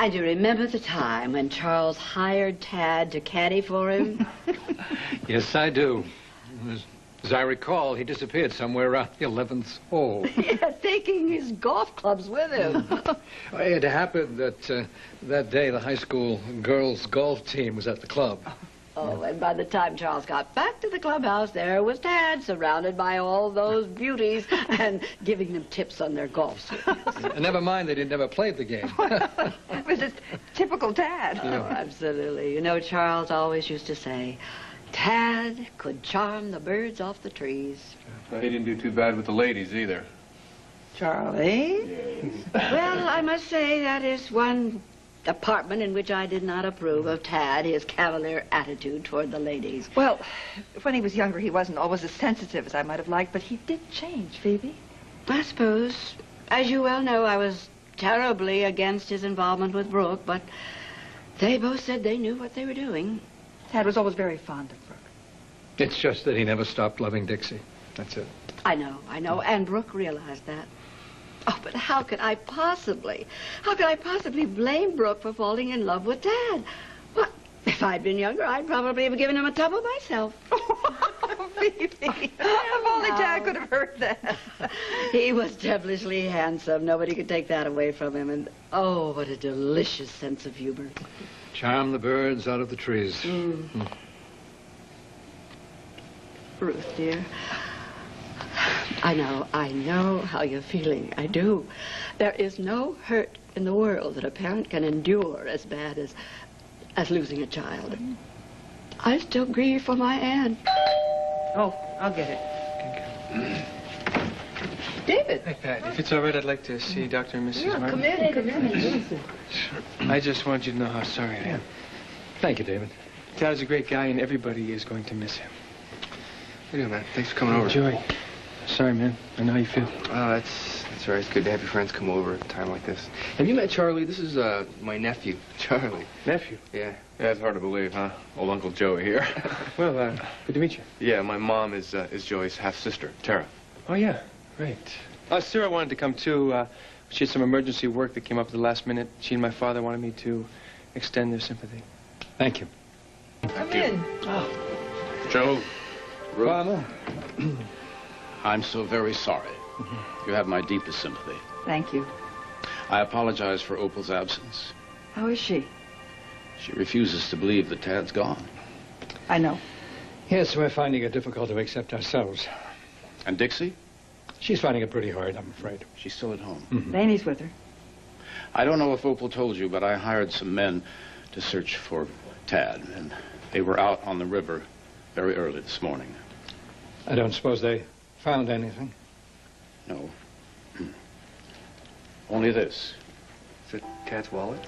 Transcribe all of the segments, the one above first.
Clyde, do you remember the time when Charles hired Tad to caddy for him? Yes, I do. As I recall, he disappeared somewhere around the 11th hole. Yeah, taking his golf clubs with him. It happened that that day the high school girls' golf team was at the club. Oh, and by the time Charles got back to the clubhouse, there was Tad, surrounded by all those beauties and giving them tips on their golf swings. Never mind that he never played the game. It was just typical Tad. Oh, absolutely. You know, Charles always used to say, Tad could charm the birds off the trees. Well, he didn't do too bad with the ladies either. Charlie? Well, I must say that is one department in which I did not approve of Tad, his cavalier attitude toward the ladies. Well, when he was younger, he wasn't always as sensitive as I might have liked, but he did change, Phoebe. I suppose. As you well know, I was terribly against his involvement with Brooke, but they both said they knew what they were doing. Tad was always very fond of Brooke. It's just that he never stopped loving Dixie. That's it. I know, and Brooke realized that. Oh, but how could I possibly blame Brooke for falling in love with Tad? Well, if I'd been younger, I'd probably have given him a tub of myself. Oh, Phoebe, if only Tad could have heard that. He was devilishly handsome. Nobody could take that away from him. And, oh, what a delicious sense of humor. Charm the birds out of the trees. Mm. Ruth, dear, I know how you're feeling. I do. There is no hurt in the world that a parent can endure as bad as losing a child. I still grieve for my Anne. Oh, I'll get it. David. Hi, Pat. If it's all right, I'd like to see Dr. and Mrs. Martin. Come in. I just want you to know how sorry I am. Thank you, David. Dad is a great guy, and everybody is going to miss him. How you doing, man? Thanks for coming over. Joy. Sorry, man. I know how you feel. Oh, that's all right. It's good to have your friends come over at a time like this. Have you met Charlie? This is my nephew, Charlie. Nephew? Yeah. Yeah, it's hard to believe, huh? Old Uncle Joey here. Well, good to meet you. Yeah, my mom is Joey's half-sister, Tara. Oh, yeah. Right. Sarah wanted to come, too. She had some emergency work that came up at the last minute. She and my father wanted me to extend their sympathy. Thank you. Come in. Oh. Joe. Ruth. Father. I'm so very sorry. You have my deepest sympathy. Thank you. I apologize for Opal's absence. How is she? She refuses to believe that Tad's gone. I know. Yes, we're finding it difficult to accept ourselves. And Dixie? She's finding it pretty hard, I'm afraid. She's still at home. Laney's with her. I don't know if Opal told you, but I hired some men to search for Tad, and they were out on the river very early this morning. I don't suppose they found anything? No. Only this. Is it Tad's wallet?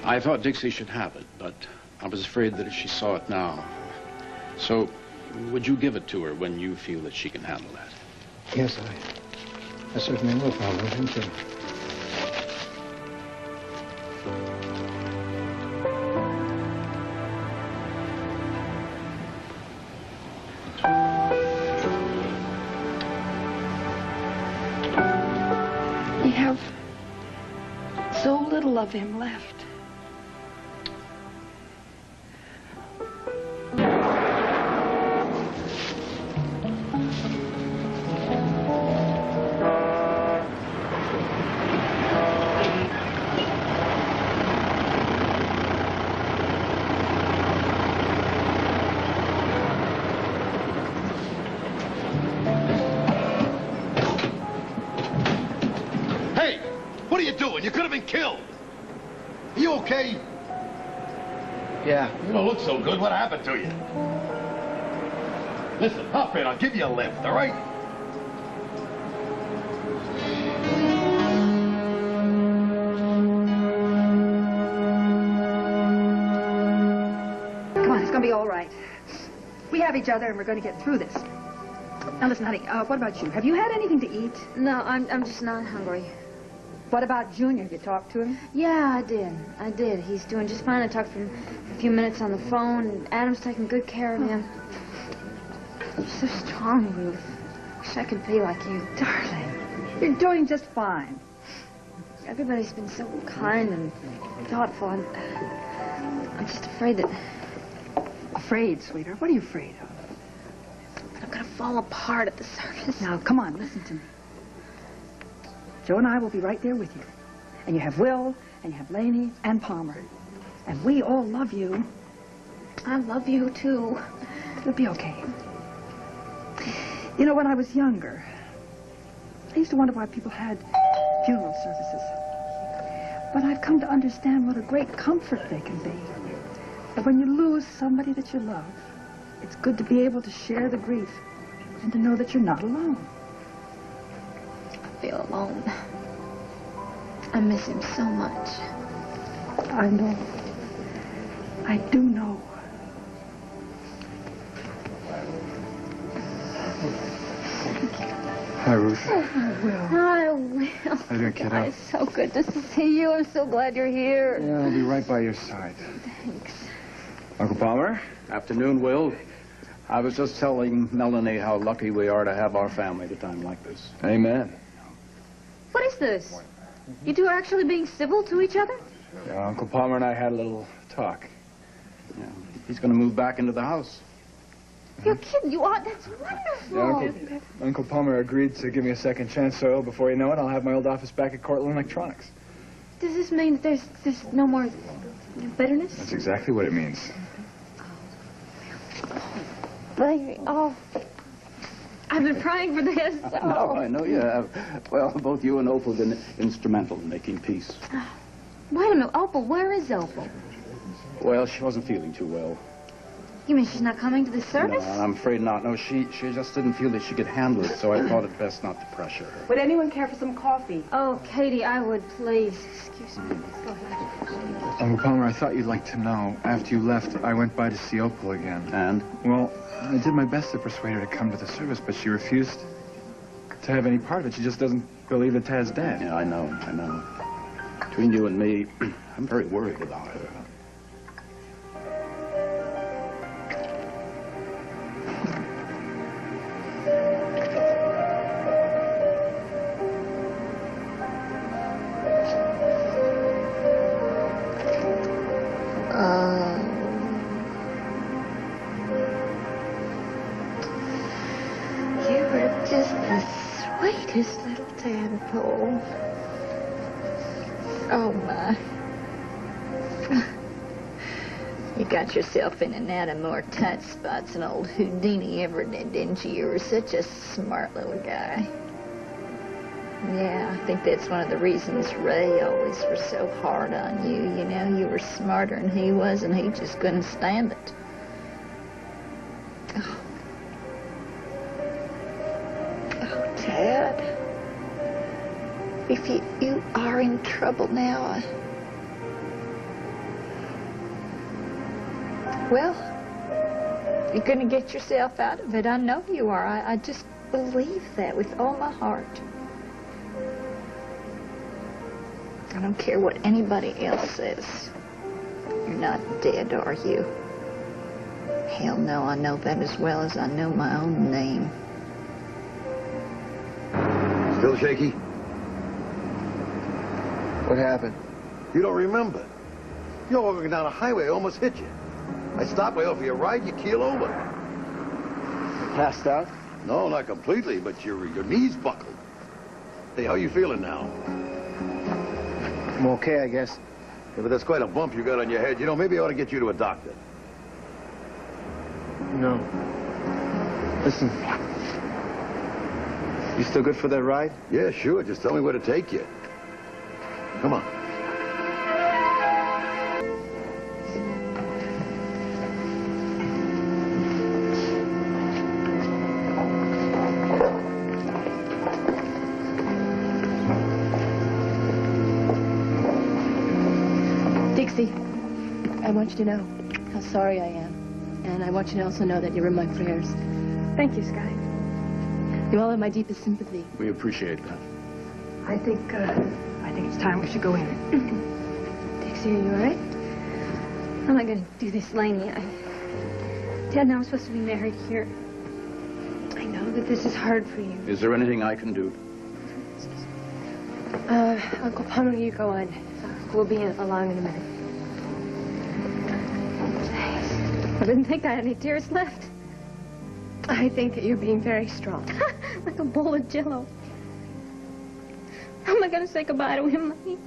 I thought Dixie should have it, but I was afraid that if she saw it now. So, would you give it to her when you feel that she can handle that? Yes, I certainly will, Father. Thank you. We have so little of him left. You could have been killed. Are you okay? Yeah. You don't look so good. What happened to you? Listen, hop in. I'll give you a lift, all right? Come on, it's going to be all right. We have each other, and we're going to get through this. Now, listen, honey, what about you? Have you had anything to eat? No, I'm just not hungry. What about Junior? Have you talked to him? Yeah, I did. He's doing just fine. I talked to him for a few minutes on the phone, and Adam's taking good care of him. You're so strong, Ruth. Wish I could be like you. Darling, you're doing just fine. Everybody's been so kind and thoughtful. I'm just afraid that Afraid, sweetheart? What are you afraid of? I'm going to fall apart at the circus. Now, come on, listen to me. Joe and I will be right there with you. And you have Will, and you have Laney, and Palmer. And we all love you. I love you, too. It'll be okay. You know, when I was younger, I used to wonder why people had funeral services. But I've come to understand what a great comfort they can be. That when you lose somebody that you love, it's good to be able to share the grief and to know that you're not alone. I feel alone. I miss him so much. I know. I do know. Hi, Ruth. Hi, Will. How you doing, kiddo? It's so good to see you. I'm so glad you're here. Yeah, I'll be right by your side. Thanks. Uncle Palmer? Afternoon, Will. I was just telling Melanie how lucky we are to have our family at a time like this. Amen. What is this? You two are actually being civil to each other? Yeah, Uncle Palmer and I had a little talk. Yeah. He's going to move back into the house. You're kidding. You are. That's wonderful. Yeah, Uncle Palmer agreed to give me a second chance, so before you know it, I'll have my old office back at Cortland Electronics. Does this mean that there's no more bitterness? That's exactly what it means. Baby, oh. I've been praying for this. No, I know you have. Well, both you and Opal have been instrumental in making peace. Wait a minute. Opal, where is Opal? Well, she wasn't feeling too well. You mean she's not coming to the service? No, I'm afraid not. No, she just didn't feel that she could handle it, so I thought it best not to pressure her. Would anyone care for some coffee? Oh, Katie, I would, please. Excuse me. Go ahead. Uncle Palmer, I thought you'd like to know. After you left, I went by to see Opal again. And? Well, I did my best to persuade her to come to the service, but she refused to have any part of it. She just doesn't believe that Tad's dead. Yeah, I know. Between you and me, I'm very worried about her. His little tadpole. Oh, my. You got yourself in and out of more tight spots than old Houdini ever did, didn't you? You were such a smart little guy. Yeah, I think that's one of the reasons Ray always was so hard on you. You know, you were smarter than he was, and he just couldn't stand it. Oh. Tad, if you are in trouble now, well, you're going to get yourself out of it. I know you are. I just believe that with all my heart. I don't care what anybody else says. You're not dead, are you? Hell no, I know that as well as I know my own name. Still shaky? What happened? You don't remember? You're walking down a highway, I almost hit you. I stopped way off of your right, you keel over. Passed out? No, not completely, but your knees buckled. Hey, how you feeling now? I'm okay, I guess. Yeah, but that's quite a bump you got on your head. You know, maybe I ought to get you to a doctor. No. Listen. You still good for that ride? Yeah, sure. Just tell me where to take you. Come on. Dixie, I want you to know how sorry I am. And I want you to also know that you're in my prayers. Thank you, Sky. You all have my deepest sympathy. We appreciate that. I think it's time we should go in. Dixie, are you all right? I'm not going to do this, Laney. Ted and I were supposed to be married here. I know that this is hard for you. Is there anything I can do? Uncle Palmer, you go on. We'll be along in a minute. I didn't think I had any tears left. I think that you're being very strong. Like a bowl of Jell-O. How am I going to say goodbye to him, Mommy?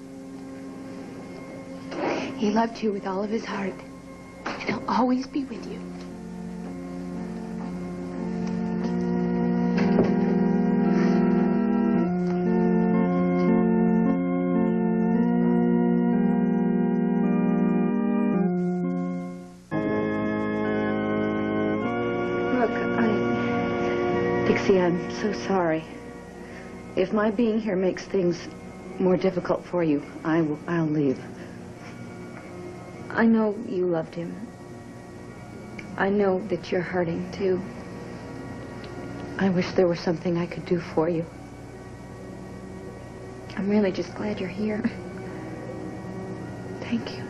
He loved you with all of his heart. And he'll always be with you. Dixie, I'm so sorry. If my being here makes things more difficult for you, I'll leave. I know you loved him. I know that you're hurting, too. I wish there was something I could do for you. I'm really just glad you're here. Thank you.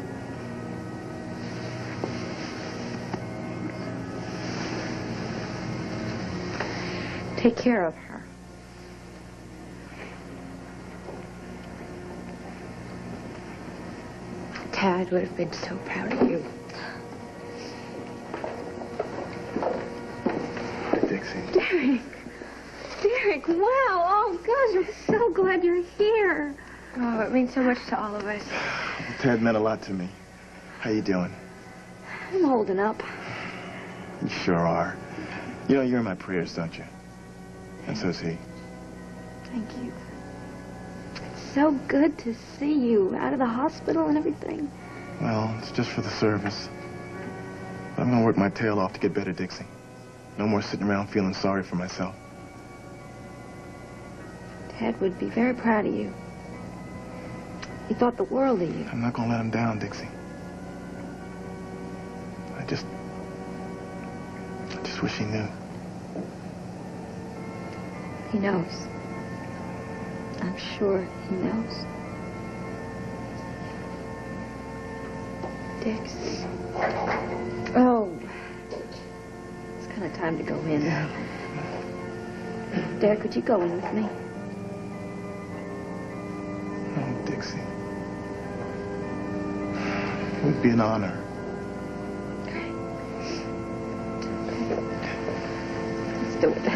Take care of her. Tad would have been so proud of you. Dixie. Derek, wow. Oh, gosh, I'm so glad you're here. Oh, it means so much to all of us. Tad meant a lot to me. How you doing? I'm holding up. You sure are. You know, you're in my prayers, don't you? And so's he. Thank you. It's so good to see you out of the hospital and everything. Well, it's just for the service. But I'm going to work my tail off to get better, Dixie. No more sitting around feeling sorry for myself. Dad would be very proud of you. He thought the world of you. I'm not going to let him down, Dixie. I just wish he knew. He knows. I'm sure he knows. Dix. Oh. It's kind of time to go in. Yeah. Derek, could you go in with me? Oh, Dixie. It would be an honor. Okay. Let's do it.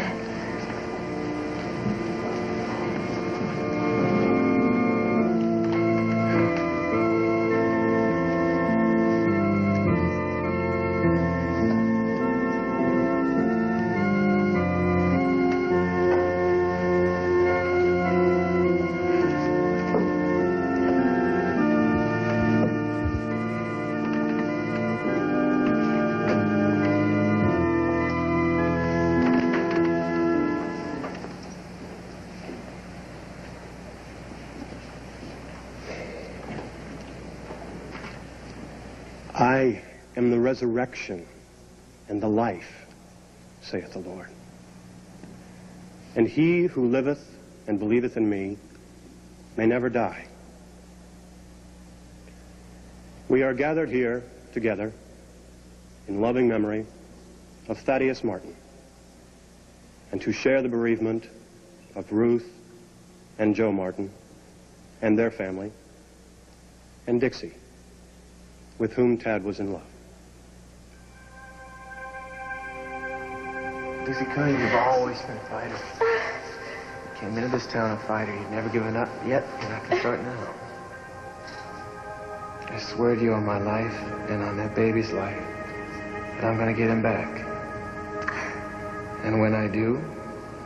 I am the resurrection and the life, saith the Lord. And he who liveth and believeth in me may never die. We are gathered here together in loving memory of Thaddeus Martin, and to share the bereavement of Ruth and Joe Martin and their family, and Dixie, with whom Tad was in love. Dixie Cunningham, you've always been a fighter. You came into this town a fighter. You've never given up yet. You're not going to start now. I swear to you on my life and on that baby's life that I'm going to get him back. And when I do,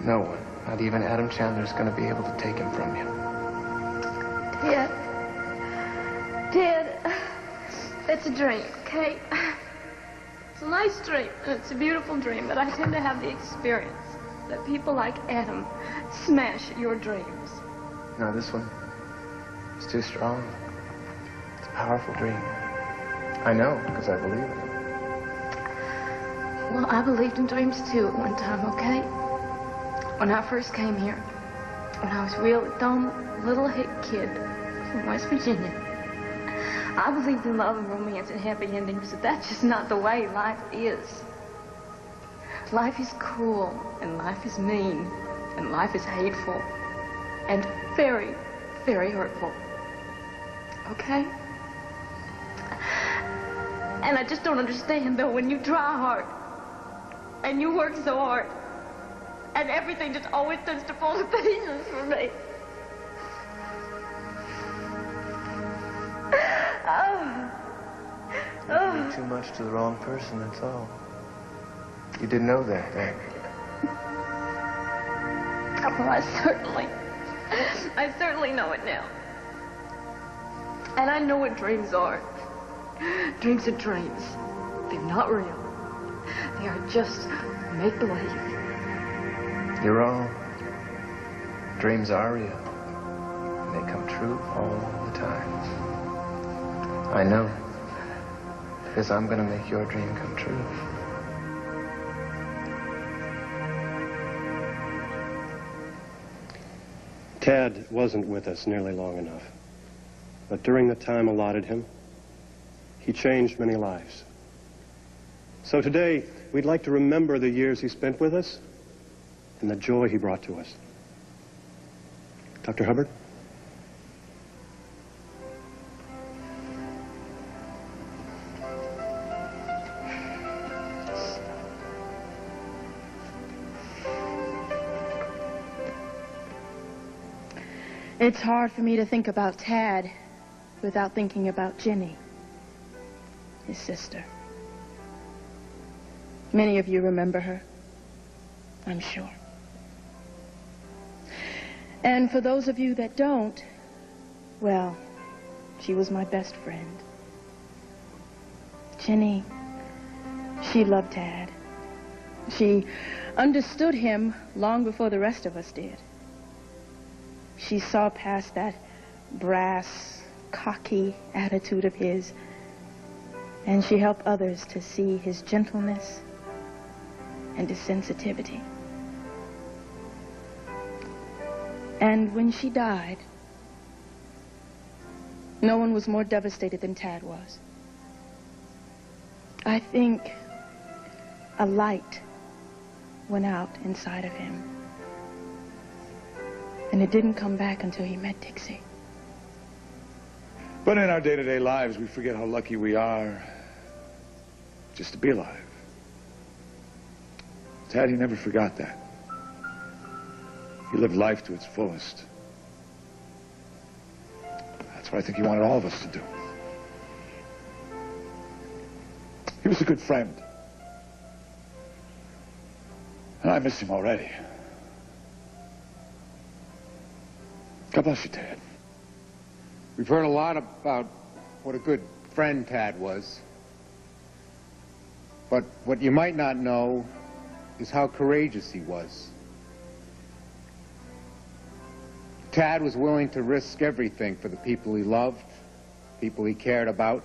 no one, not even Adam Chandler, is going to be able to take him from you. Dad, it's a dream, okay? It's a nice dream, and it's a beautiful dream, but I tend to have the experience that people like Adam smash your dreams. No, this one, it's too strong. It's a powerful dream. I know, because I believe it. Well, I believed in dreams, too, at one time, okay? When I first came here, when I was a real dumb, little hick kid from West Virginia, I believed in love and romance and happy endings, but that's just not the way life is. Life is cruel, and life is mean, and life is hateful, and very, very hurtful. Okay? And I just don't understand, though, when you try hard and you work so hard and everything just always tends to fall to pieces for me. You did too much to the wrong person, that's all. You didn't know that then. Well, I certainly know it now. And I know what dreams are. Dreams are dreams. They're not real. They are just make-believe. You're wrong. Dreams are real. And they come true all the time. I know. Because I'm going to make your dream come true. Tad wasn't with us nearly long enough. But during the time allotted him, he changed many lives. So today, we'd like to remember the years he spent with us and the joy he brought to us. Dr. Hubbard? It's hard for me to think about Tad without thinking about Jenny, his sister. Many of you remember her, I'm sure. And for those of you that don't, well, she was my best friend. Jenny, she loved Tad. She understood him long before the rest of us did. She saw past that brass, cocky attitude of his, and she helped others to see his gentleness and his sensitivity. And when she died, no one was more devastated than Tad was. I think a light went out inside of him. And it didn't come back until he met Dixie. But in our day-to-day lives, we forget how lucky we are just to be alive. Tad, he never forgot that. He lived life to its fullest. That's what I think he wanted all of us to do. He was a good friend. And I miss him already. God bless you, Tad. We've heard a lot about what a good friend Tad was. But what you might not know is how courageous he was. Tad was willing to risk everything for the people he loved, people he cared about.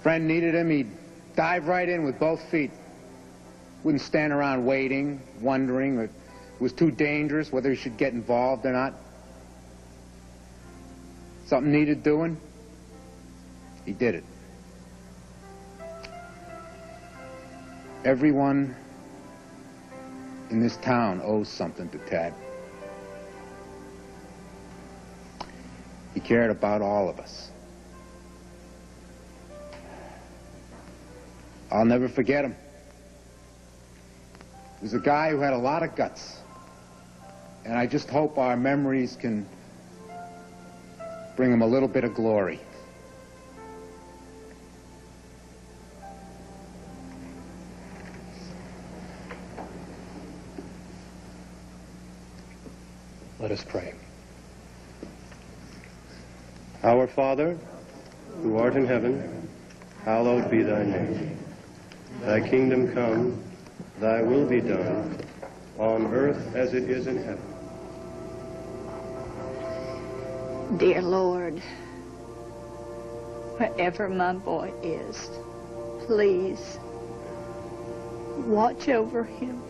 Friend needed him, he'd dive right in with both feet. Wouldn't stand around waiting, wondering that it was too dangerous, whether he should get involved or not. Something needed doing, he did it. Everyone in this town owes something to Tad. He cared about all of us. I'll never forget him. He was a guy who had a lot of guts. And I just hope our memories can bring him a little bit of glory. Let us pray. Our Father, who art in heaven, hallowed be thy name. Thy kingdom come, thy will be done, on earth as it is in heaven. Dear Lord, wherever my boy is, please watch over him.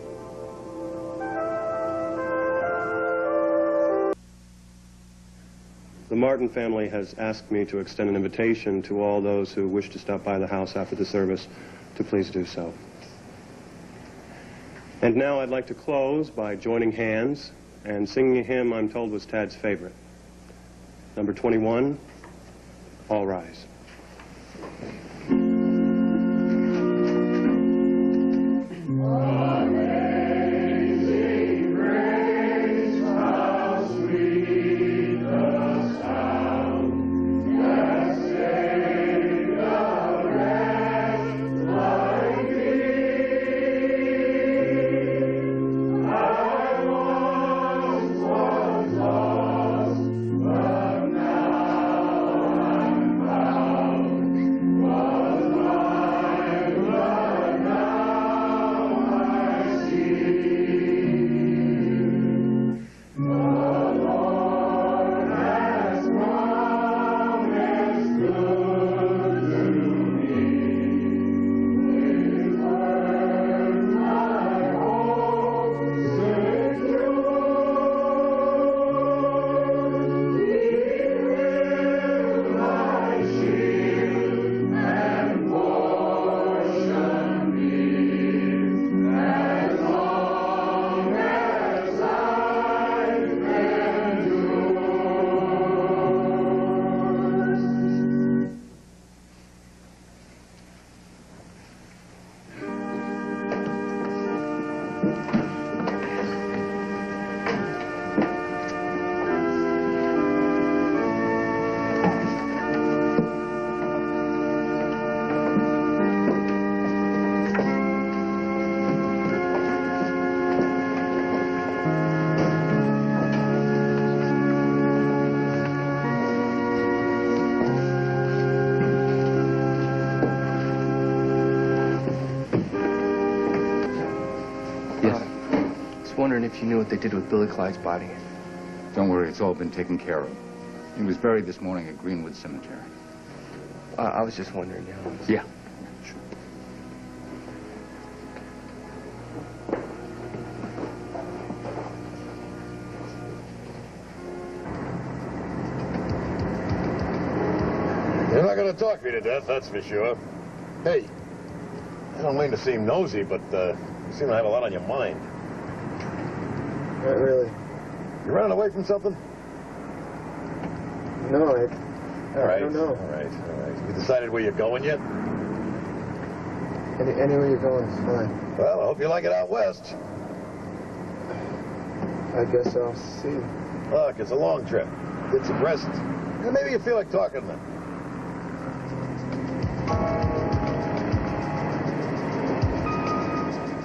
The Martin family has asked me to extend an invitation to all those who wish to stop by the house after the service to please do so. And now I'd like to close by joining hands and singing a hymn I'm told was Tad's favorite. Number 21, All Rise. Wondering if you knew what they did with Billy Clyde's body. Don't worry, it's all been taken care of. He was buried this morning at Greenwood Cemetery. I was just wondering, Yeah. Sure. You're not going to talk me to death, that's for sure. Hey, I don't mean to seem nosy, but you seem to have a lot on your mind. Not really. You running away from something? No, I don't know. All right. You decided where you're going yet? Anywhere you're going is fine. Well, I hope you like it out west. I guess I'll see you. Look, it's a long trip. Get some rest. And maybe you feel like talking then.